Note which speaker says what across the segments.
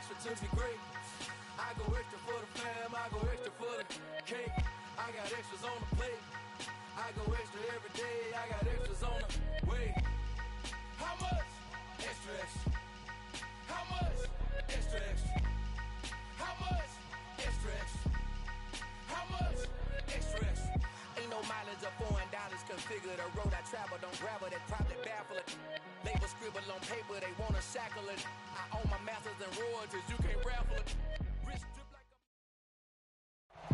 Speaker 1: extra to be great. I go extra for the fam, I go extra for the cake. I got extras on the plate. I go extra every day, I got extras on the way. How much? Extra, extra. How much? Extra, extra. How much? Extra, extra. How much? Extra, extra. Ain't no mileage of $4. Configure the road I travel, don't gravel, that probably baffle it. Label scribble on paper, they wanna shackle it. I own my masters and royalties, you can't raffle it.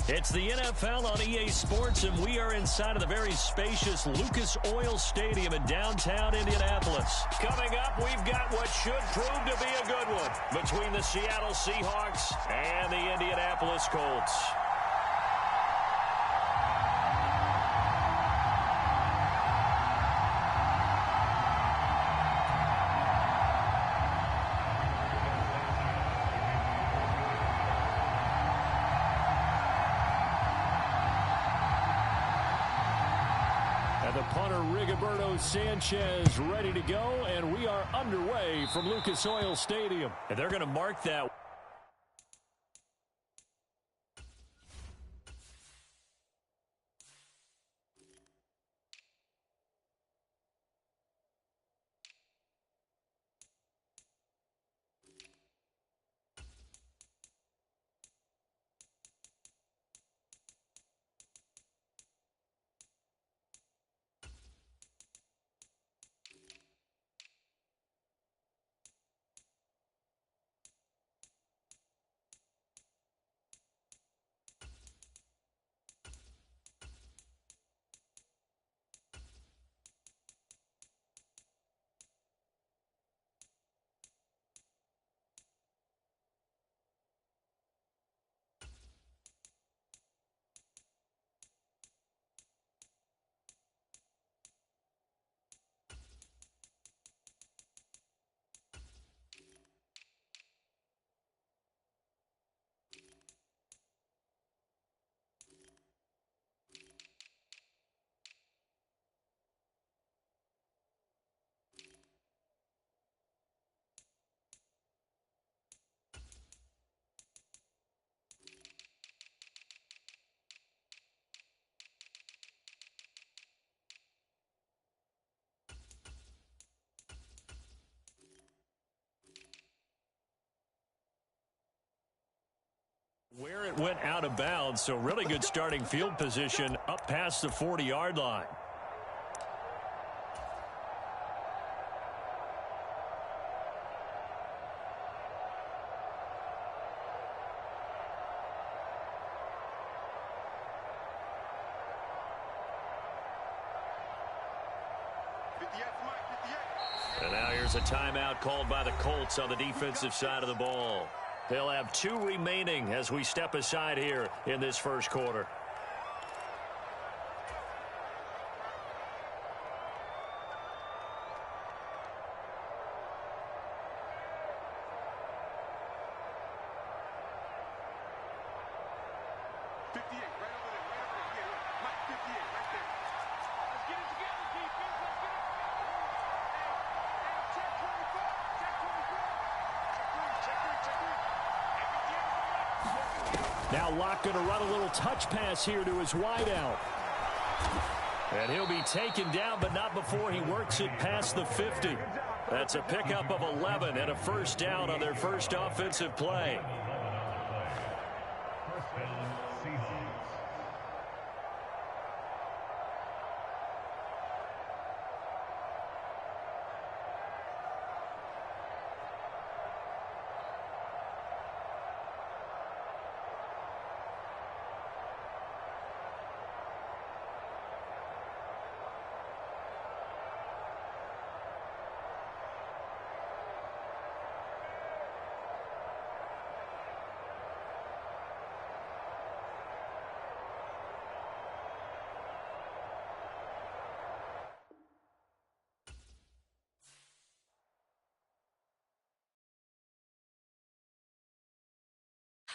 Speaker 2: It's the NFL on EA Sports, and we are inside of the very spacious Lucas Oil Stadium in downtown Indianapolis. Coming up, we've got what should prove to be a good one between the Seattle Seahawks and the Indianapolis Colts. The punter, Rigoberto Sanchez, ready to go, and we are underway from Lucas Oil Stadium. And they're going to mark that. Where it went out of bounds, so really good starting field position up past the 40-yard line. And now here's a timeout called by the Colts on the defensive side of the ball. They'll have 2 remaining as we step aside here in this first quarter. Now Locke going to run a little touch pass here to his wideout. And he'll be taken down, but not before he works it past the 50. That's a pickup of 11 and a first down on their first offensive play.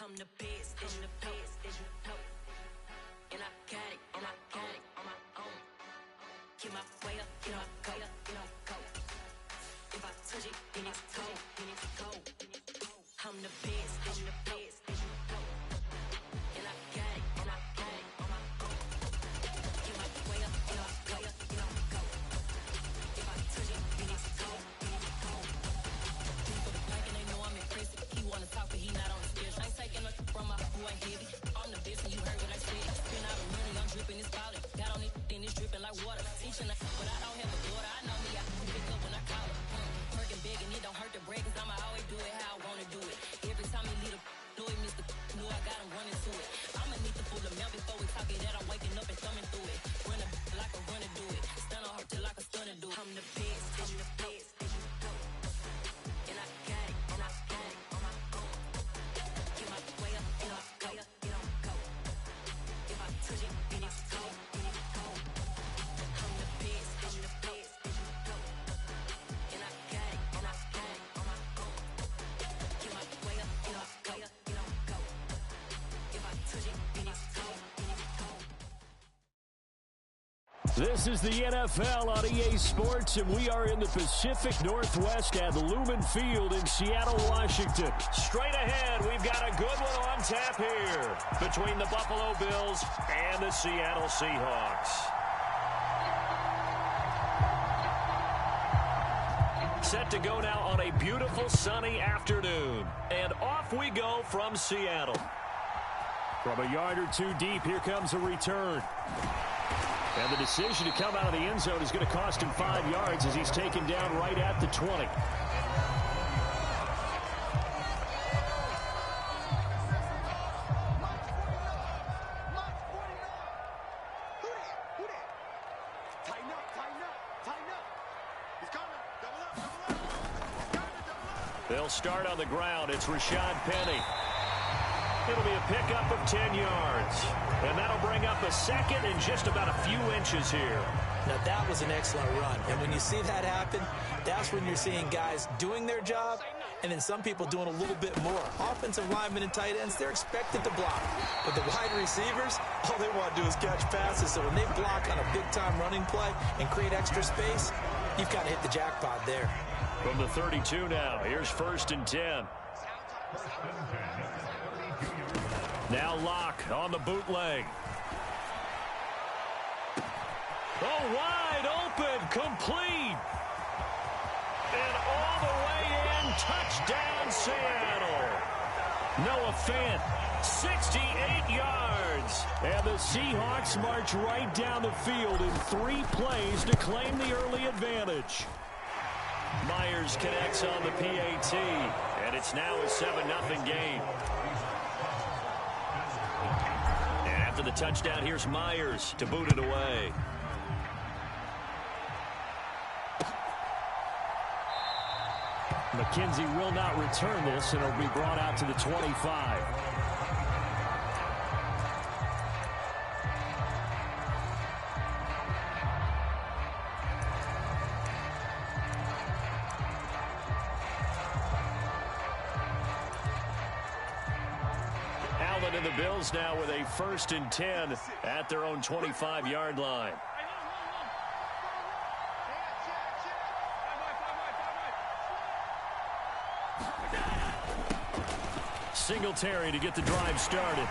Speaker 3: I'm the best, and you know. And I got it on my own. Get my way up, get my go. If I touch it, then it's cold. I'm the best, I'm the best. And I got it, and I got it on my own. Get my way up, get my way up, get on go. If I touch it, then it's cold, then it's cold. For the pack and they know I'm impressive. He wanna talk, but he not on the schedule. I ain't taking no from my boy heavy. I'm the best, and you heard what I said. Spend all the money, I'm dripping, it's falling. Got on it, then it's dripping like water. Teaching, but I don't have a daughter. I know me, I can pick up when I call her. Working big and it don't hurt to break, 'cause I'ma always do it how I wanna do it. Every time he lead a know he missed the know I got him running to it. I'ma need the full amount before we talk it that I'm waking up and thumbing through it. Run a like a runner do it. Stun on her till like a stunner do it. I'm the best, I'm the best. And I got it, and I got it on my own. Get my way up, and I way up, get on go. If I touch it, then it's cold, then it's cold. I'm the best, I'm the best. And I got it, and I got it on my own. Get my way up, and I way up, get on go. If I touch it, then it's cold, then it's cold.
Speaker 2: This is the NFL on EA Sports, and we are in the Pacific Northwest at Lumen Field in Seattle, Washington. Straight ahead, we've got a good one on tap here between the Buffalo Bills and the Seattle Seahawks. Set to go now on a beautiful sunny afternoon. And off we go from Seattle. From a yard or two deep, here comes a return. And the decision to come out of the end zone is going to cost him 5 yards as he's taken down right at the 20. They'll start on the ground. It's Rashad Penny. It'll be a pickup of 10 yards. And that'll bring up a second and just about a few inches here.
Speaker 4: Now, that was an excellent run. And when you see that happen, that's when you're seeing guys doing their job and then some people doing a little bit more. Offensive linemen and tight ends, they're expected to block. But the wide receivers, all they want to do is catch passes. So when they block on a big-time running play and create extra space, you've got to hit the jackpot there.
Speaker 2: From the 32 now, here's 1st and 10. Now Locke on the bootleg. Oh, wide open, complete. And all the way in, touchdown Seattle. Noah Fant, 68 yards. And the Seahawks march right down the field in 3 plays to claim the early advantage. Myers connects on the PAT, and it's now a 7-0 game. And after the touchdown, here's Myers to boot it away. McKenzie will not return this, and it'll be brought out to the 25. Allen and the Bills now with a 1st and 10 at their own 25-yard line. Singletary to get the drive started.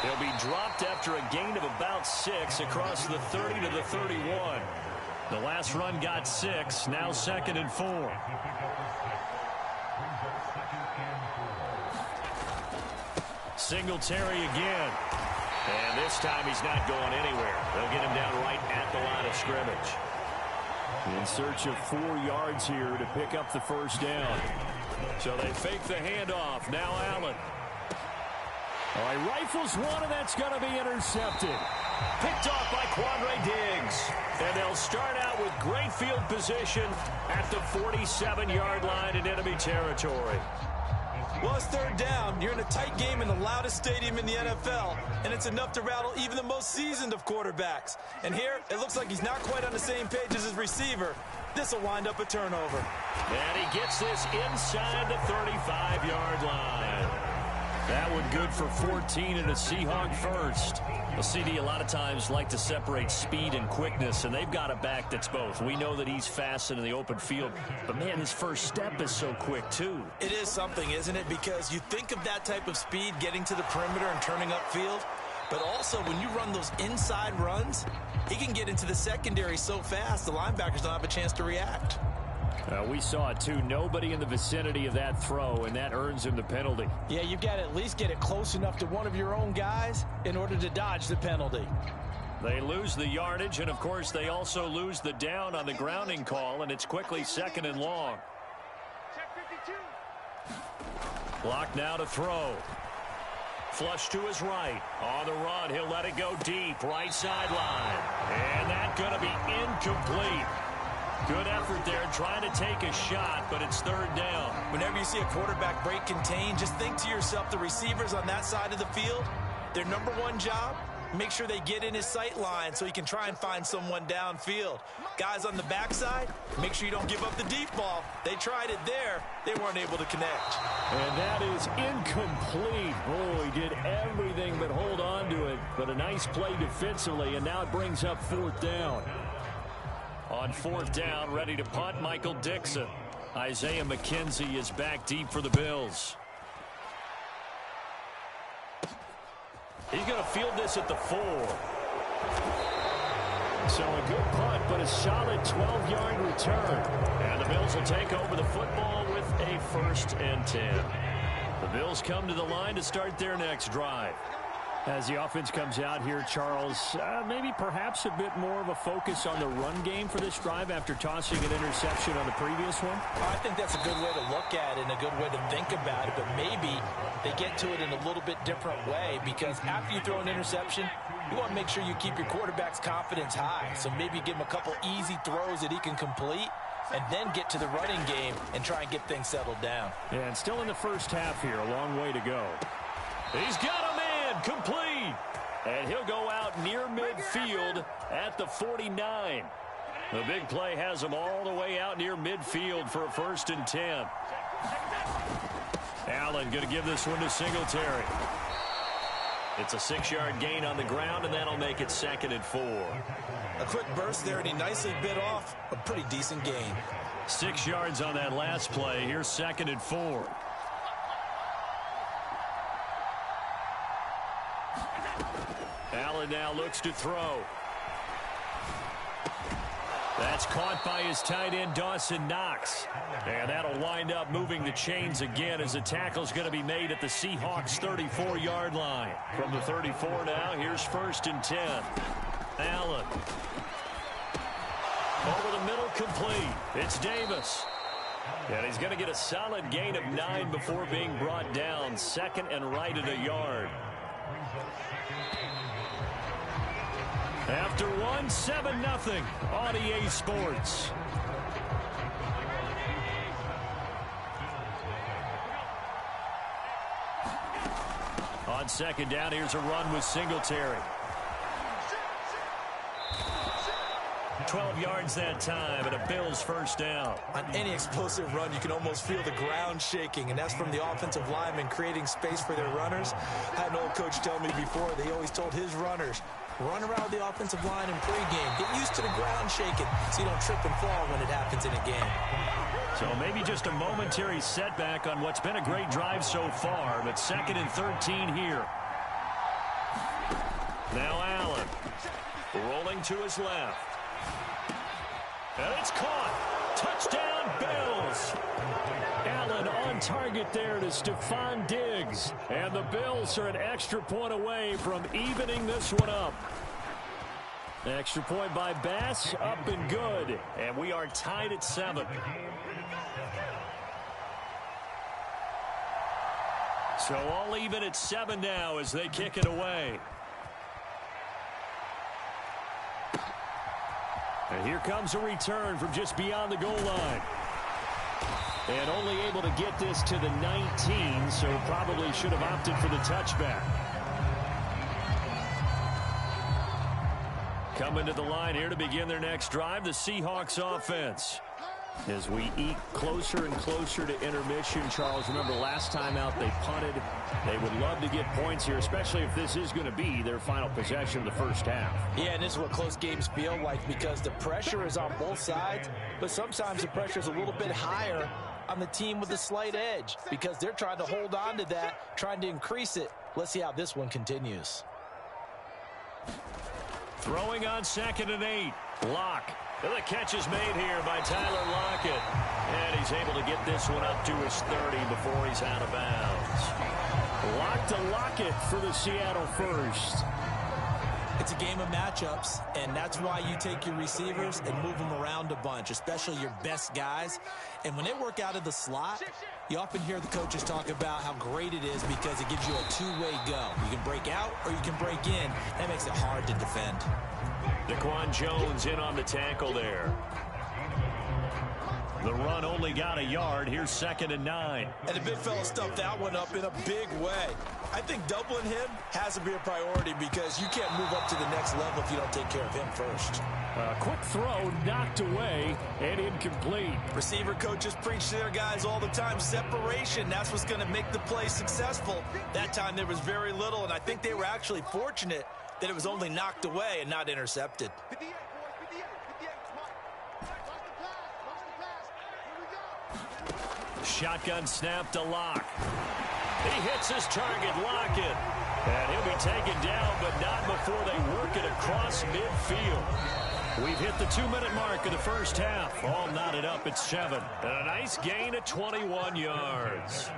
Speaker 2: He'll be dropped after a gain of about 6 across the 30 to the 31. The last run got 6, now 2nd and 4. Singletary again. And this time he's not going anywhere. They'll get him down right at the line of scrimmage. In search of 4 yards here to pick up the 1st down. So they fake the handoff. Now Allen. All right, rifles one, and that's going to be intercepted. Picked off by Quandre Diggs. And they'll start out with great field position at the 47-yard line in enemy territory.
Speaker 4: Well, it's 3rd down. You're in a tight game in the loudest stadium in the NFL, and it's enough to rattle even the most seasoned of quarterbacks. And here, it looks like he's not quite on the same page as his receiver. This will wind up a turnover.
Speaker 2: And he gets this inside the 35-yard line. That one good for 14 and a Seahawk first. Well, CD, a lot of times like to separate speed and quickness, and they've got a back that's both. We know that he's fast in the open field, but, man, his first step is so quick, too.
Speaker 4: It is something, isn't it? Because you think of that type of speed getting to the perimeter and turning upfield, but also when you run those inside runs, he can get into the secondary so fast the linebackers don't have a chance to react.
Speaker 2: We saw it, too. Nobody in the vicinity of that throw, and that earns him the penalty.
Speaker 4: Yeah, you've got to at least get it close enough to one of your own guys in order to dodge the penalty.
Speaker 2: They lose the yardage, and, of course, they also lose the down on the grounding call, and it's quickly 2nd and long. Block now to throw. Flush to his right. On the run, he'll let it go deep. Right sideline. And that's going to be incomplete. Good effort there, trying to take a shot, but it's 3rd down.
Speaker 4: Whenever you see a quarterback break contain, just think to yourself, the receivers on that side of the field, their number one job, make sure they get in his sight line so he can try and find someone downfield. Guys on the backside, make sure you don't give up the deep ball. They tried it there. They weren't able to connect.
Speaker 2: And that is incomplete. Oh, he did everything but hold on to it. But a nice play defensively, and now it brings up 4th down. On 4th down, ready to punt, Michael Dixon. Isaiah McKenzie is back deep for the Bills. He's going to field this at the 4. So a good punt, but a solid 12-yard return. And the Bills will take over the football with a 1st and 10. The Bills come to the line to start their next drive. As the offense comes out here, Charles, maybe perhaps a bit more of a focus on the run game for this drive after tossing an interception on the previous one?
Speaker 4: I think that's a good way to look at it and a good way to think about it, but maybe they get to it in a little bit different way, because after you throw an interception, you want to make sure you keep your quarterback's confidence high. So maybe give him a couple easy throws that he can complete, and then get to the running game and try and get things settled down.
Speaker 2: Yeah, and still in the first half here, a long way to go. He's got a man. Complete. And he'll go out near midfield at the 49. The big play has him all the way out near midfield for a 1st and 10. Allen going to give this one to Singletary. It's a 6-yard gain on the ground, and that'll make it 2nd and 4.
Speaker 4: A quick burst there, and he nicely bit off a pretty decent gain.
Speaker 2: 6 yards on that last play. Here's 2nd and 4. Allen now looks to throw. That's caught by his tight end, Dawson Knox. And that'll wind up moving the chains again as the tackle's going to be made at the Seahawks' 34-yard line. From the 34 now, here's 1st and 10. Allen. Over the middle, complete. It's Davis. And he's going to get a solid gain of 9 before being brought down. 2nd and right at a yard. After 7-0 on EA Sports. On 2nd down, here's a run with Singletary. 12 yards that time, and a Bills 1st down.
Speaker 4: On any explosive run, you can almost feel the ground shaking, and that's from the offensive linemen creating space for their runners. I had an old coach tell me before, they always told his runners, run around the offensive line in pregame. Get used to the ground shaking so you don't trip and fall when it happens in a game.
Speaker 2: So maybe just a momentary setback on what's been a great drive so far, but 2nd and 13 here. Now Allen rolling to his left. And it's caught. Touchdown, Bills. Allen on target there to Stephon Diggs. And the Bills are an extra point away from evening this one up. Extra point by Bass, up and good. And we are tied at 7. So all even at 7 now as they kick it away. And here comes a return from just beyond the goal line. And only able to get this to the 19, so probably should have opted for the touchback. Coming to the line here to begin their next drive, the Seahawks offense. As we eke closer and closer to intermission, Charles, remember last time out they punted. They would love to get points here, especially if this is going to be their final possession of the first half.
Speaker 4: Yeah, and this is what close games feel like because the pressure is on both sides, but sometimes the pressure is a little bit higher on the team with the slight edge because they're trying to hold on to that, trying to increase it. Let's see how this one continues.
Speaker 2: Throwing on 2nd and 8. Locke. The catch is made here by Tyler Lockett. And he's able to get this one up to his 30 before he's out of bounds. Locke to Lockett for the Seattle first.
Speaker 4: It's a game of matchups, and that's why you take your receivers and move them around a bunch, especially your best guys. And when they work out of the slot, you often hear the coaches talk about how great it is because it gives you a two-way go. You can break out or you can break in. That makes it hard to defend.
Speaker 2: Daquan Jones in on the tackle there. The run only got a yard. Here's 2nd and 9.
Speaker 4: And the big fella stuffed that one up in a big way. I think doubling him has to be a priority because you can't move up to the next level if you don't take care of him first.
Speaker 2: A quick throw knocked away and incomplete.
Speaker 4: Receiver coaches preach to their guys all the time. Separation, that's what's going to make the play successful. That time there was very little, and I think they were actually fortunate that it was only knocked away and not intercepted.
Speaker 2: Shotgun snap to Locke. He hits his target, Lockett. And he'll be taken down, but not before they work it across midfield. We've hit the 2-minute mark of the first half. All knotted up at 7. And a nice gain of 21 yards.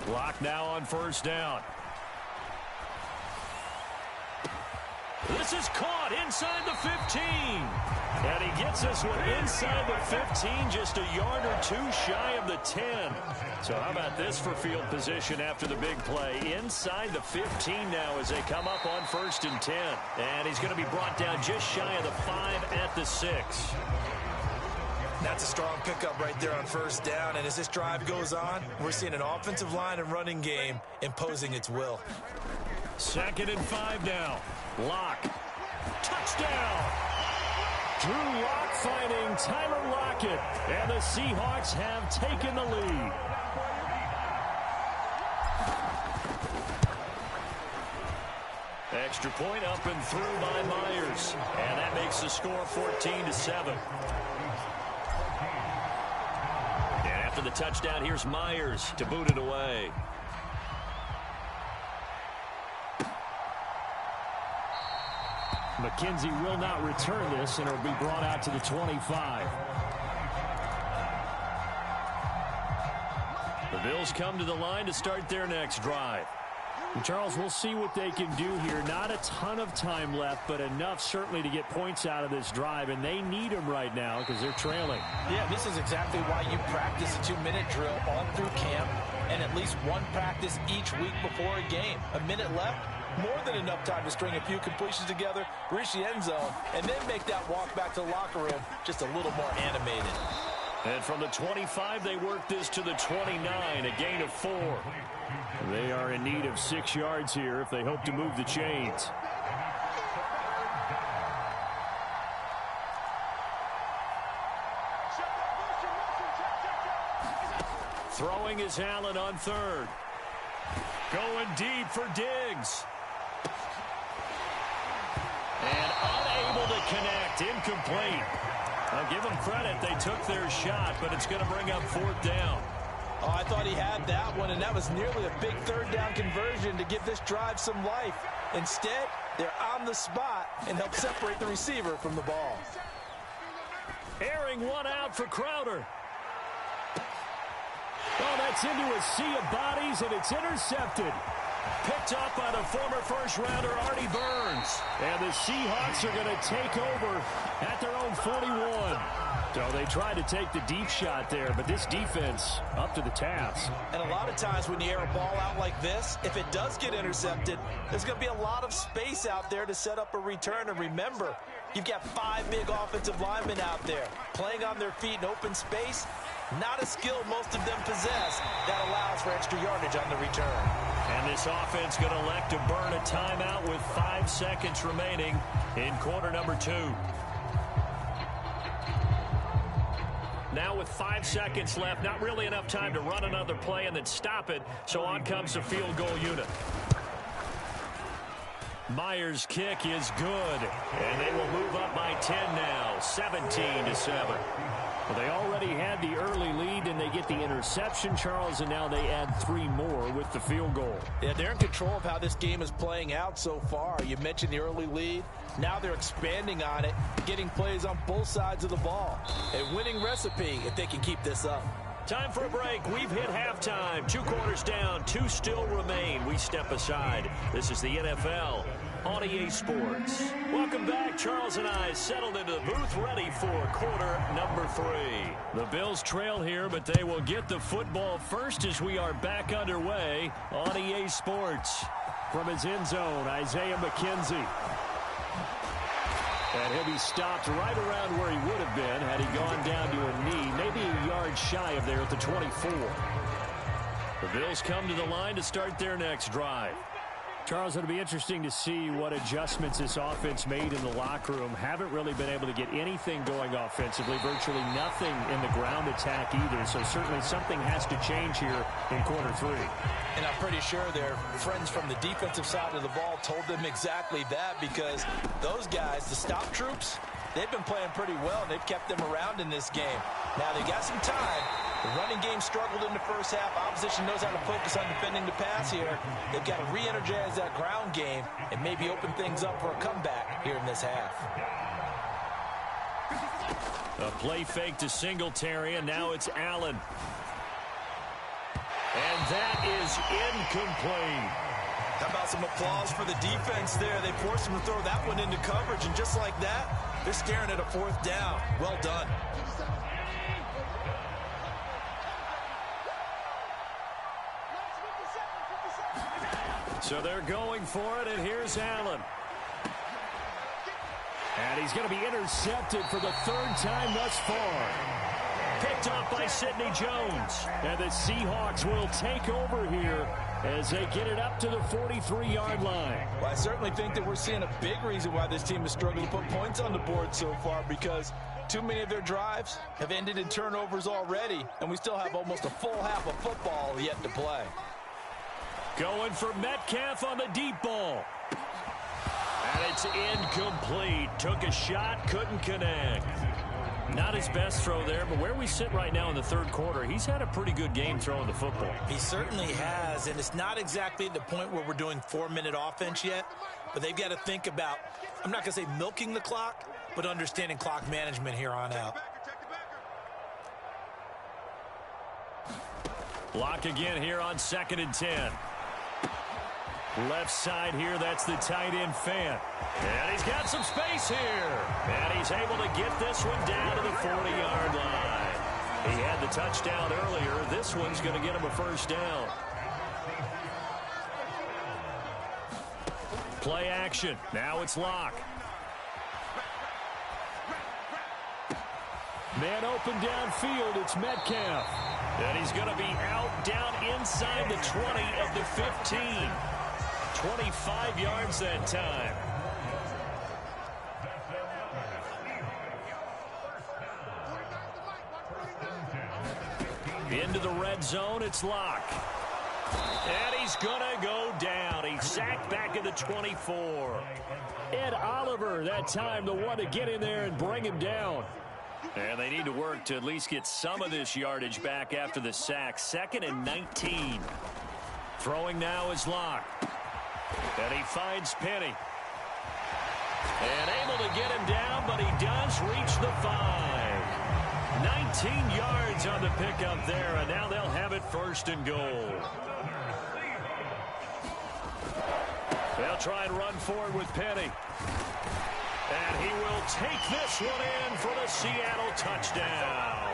Speaker 2: Locke now on first down. This is caught inside the 15. And he gets this one inside the 15, just a yard or two shy of the 10. So how about this for field position after the big play? Inside the 15 now as they come up on 1st and 10. And he's going to be brought down just shy of the 5 at the 6.
Speaker 4: That's a strong pickup right there on first down. And as this drive goes on, we're seeing an offensive line and running game imposing its will.
Speaker 2: 2nd and 5 now. Locke. Touchdown! Drew Locke finding Tyler Lockett. And the Seahawks have taken the lead. Extra point up and through by Myers. And that makes the score 14-7. And after the touchdown, here's Myers to boot it away. McKenzie will not return this, and it'll be brought out to the 25. The Bills come to the line to start their next drive. And Charles, we'll see what they can do here. Not a ton of time left, but enough certainly to get points out of this drive, and they need them right now because they're trailing.
Speaker 4: Yeah, this is exactly why you practice a 2-minute drill all through camp and at least one practice each week before a game. A minute left, more than enough time to string a few completions together, reach the end zone, and then make that walk back to the locker room just a little more animated.
Speaker 2: And from the 25, they work this to the 29, a gain of 4. They are in need of 6 yards here if they hope to move the chains. Throwing is Allen on 3rd. Going deep for Diggs. And unable to connect. Incomplete. I'll give them credit. They took their shot, but it's going to bring up 4th down.
Speaker 4: Oh, I thought he had that one, and that was nearly a big 3rd down conversion to give this drive some life. Instead, they're on the spot and help separate the receiver from the ball.
Speaker 2: Airing one out for Crowder. Oh, that's into a sea of bodies, and it's intercepted. Picked up by the former first-rounder Artie Burns. And the Seahawks are going to take over at their own 41. So they tried to take the deep shot there, but this defense up to the task.
Speaker 4: And a lot of times when you air a ball out like this, if it does get intercepted, there's going to be a lot of space out there to set up a return. And remember, You've got 5 big offensive linemen out there playing on their feet in open space. Not a skill most of them possess that allows for extra yardage on the return.
Speaker 2: And this offense going to elect to burn a timeout with 5 seconds remaining in quarter number 2. Now with 5 seconds left, not really enough time to run another play and then stop it, so on comes the field goal unit. Myers' kick is good, and they will move up by 10 now, 17-7. Well, they already had the early lead, and they get the interception, Charles, and now they add 3 more with the field goal.
Speaker 4: Yeah, they're in control of how this game is playing out so far. You mentioned the early lead. Now they're expanding on it, getting plays on both sides of the ball. A winning recipe if they can keep this up.
Speaker 2: Time for a break. We've hit halftime. 2 quarters down, 2 still remain. We step aside. This is the NFL on EA Sports. Welcome back. Charles and I settled into the booth, ready for quarter number 3. The Bills trail here, but they will get the football first as we are back underway on EA Sports. From his end zone, Isaiah McKenzie. And he'll be stopped right around where he would have been had he gone down to a knee, maybe a yard shy of there at the 24. The Bills come to the line to start their next drive. Charles, it'll be interesting to see what adjustments this offense made in the locker room. Haven't really been able to get anything going offensively, virtually nothing in the ground attack either. So certainly something has to change here in quarter 3.
Speaker 4: And I'm pretty sure their friends from the defensive side of the ball told them exactly that, because those guys, the stop troops, they've been playing pretty well. They've kept them around in this game. Now they got some time. The running game struggled in the first half. Opposition knows how to focus on defending the pass here. They've got to re-energize that ground game and maybe open things up for a comeback here in this half.
Speaker 2: A play fake to Singletary, and now it's Allen. And that is incomplete.
Speaker 4: How about some applause for the defense there? They forced him to throw that one into coverage, and just like that, they're staring at a 4th down. Well done.
Speaker 2: So they're going for it, and here's Allen. And he's going to be intercepted for the 3rd time thus far. Picked up by Sidney Jones. And the Seahawks will take over here as they get it up to the 43-yard line.
Speaker 4: Well, I certainly think that we're seeing a big reason why this team has struggled to put points on the board so far, because too many of their drives have ended in turnovers already, and we still have almost a full half of football yet to play.
Speaker 2: Going for Metcalf on the deep ball. And it's incomplete. Took a shot, couldn't connect. Not his best throw there, but where we sit right now in the 3rd quarter, he's had a pretty good game throwing the football.
Speaker 4: He certainly has, and it's not exactly at the point where we're doing 4-minute offense yet, but they've got to think about, I'm not going to say milking the clock, but understanding clock management here on out.
Speaker 2: Block again here on 2nd and 10. Left side here, that's the tight end Fant. And he's got some space here. And he's able to get this one down to the 40-yard line. He had the touchdown earlier. This one's going to get him a 1st down. Play action. Now it's Locke. Man open downfield, it's Metcalf. And he's going to be out down inside the 20 of the 15. 25 yards that time. Into the red zone, it's Locke. And he's going to go down. He's sacked back at the 24. Ed Oliver, that time, the one to get in there and bring him down. And they need to work to at least get some of this yardage back after the sack. 2nd and 19. Throwing now is Locke. And he finds Penny. And able to get him down, but he does reach the 5. 19 yards on the pickup there, and now they'll have it 1st and goal. They'll try and run forward with Penny. And he will take this one in for the Seattle touchdown.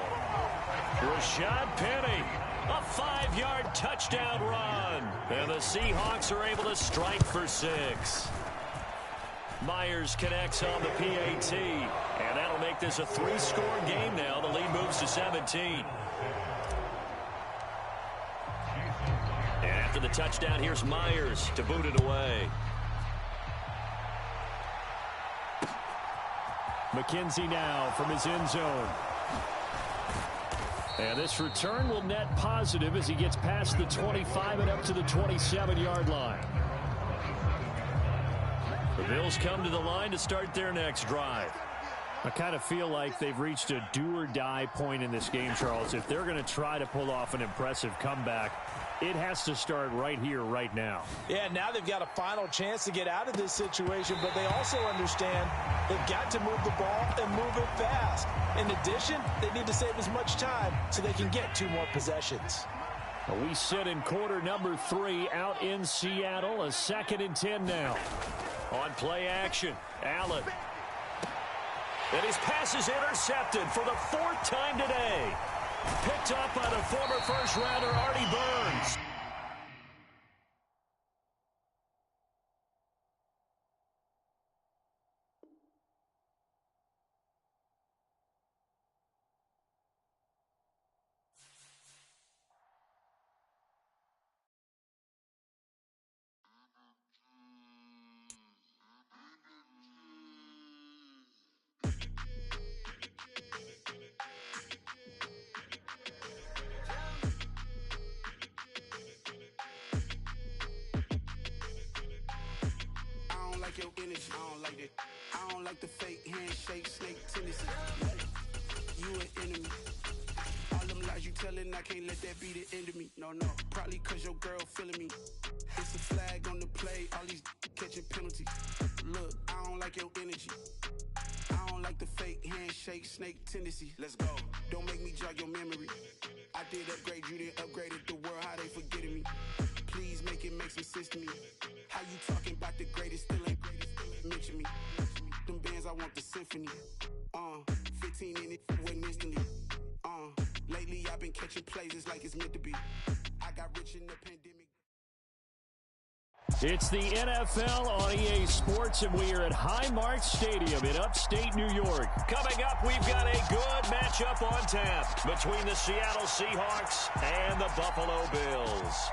Speaker 2: Rashad Penny, a 5-yard touchdown run. And the Seahawks are able to strike for 6. Myers connects on the PAT, and that'll make this a 3-score game now. The lead moves to 17. And after the touchdown, here's Myers to boot it away. McKenzie now from his end zone. And this return will net positive as he gets past the 25 and up to the 27-yard line. The Bills come to the line to start their next drive.
Speaker 5: I kind of feel like they've reached a do-or-die point in this game, Charles. If they're going to try to pull off an impressive comeback, it has to start right here, right now.
Speaker 4: Yeah, now they've got a final chance to get out of this situation, but they also understand they've got to move the ball and move it fast. In addition, they need to save as much time so they can get 2 more possessions.
Speaker 2: We sit in quarter number 3 out in Seattle. A 2nd and 10 now. On play action, Allen. And his pass is intercepted for the 4th time today. Picked up by the former first-rounder Artie Burns.
Speaker 6: Your energy, I don't like that. I don't like the fake handshake, snake tendency. You an enemy. All them lies you telling, I can't let that be the end of me. No, probably cause your girl feeling me. It's a flag on the play, all these catching penalties. Look, I don't like your energy. I don't like the fake handshake, snake tendency. Let's go. Don't make me jog your memory. I did upgrade, you didn't upgrade it. The world, how they forgetting me. Please make it make some sense to me. How you talking about the greatest, still ain't greatest, mention me. Them bands, I want the symphony. 15 in it, went instantly. Lately I've been catching plays, it's like it's meant to be. I got rich in the pandemic.
Speaker 2: It's the NFL on EA Sports, and we are at Highmark Stadium in upstate New York. Coming up, we've got a good matchup on tap between the Seattle Seahawks and the Buffalo Bills.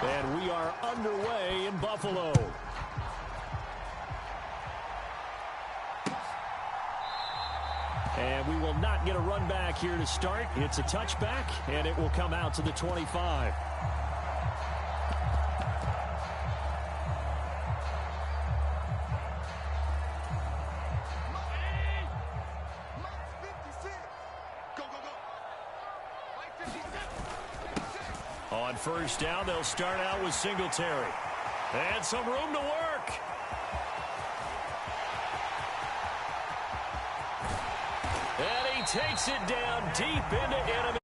Speaker 2: And we are underway in Buffalo. And we will not get a run back here to start. It's a touchback, and it will come out to the 25. On first down, they'll start out with Singletary. And some room to work. And he takes it down deep into enemy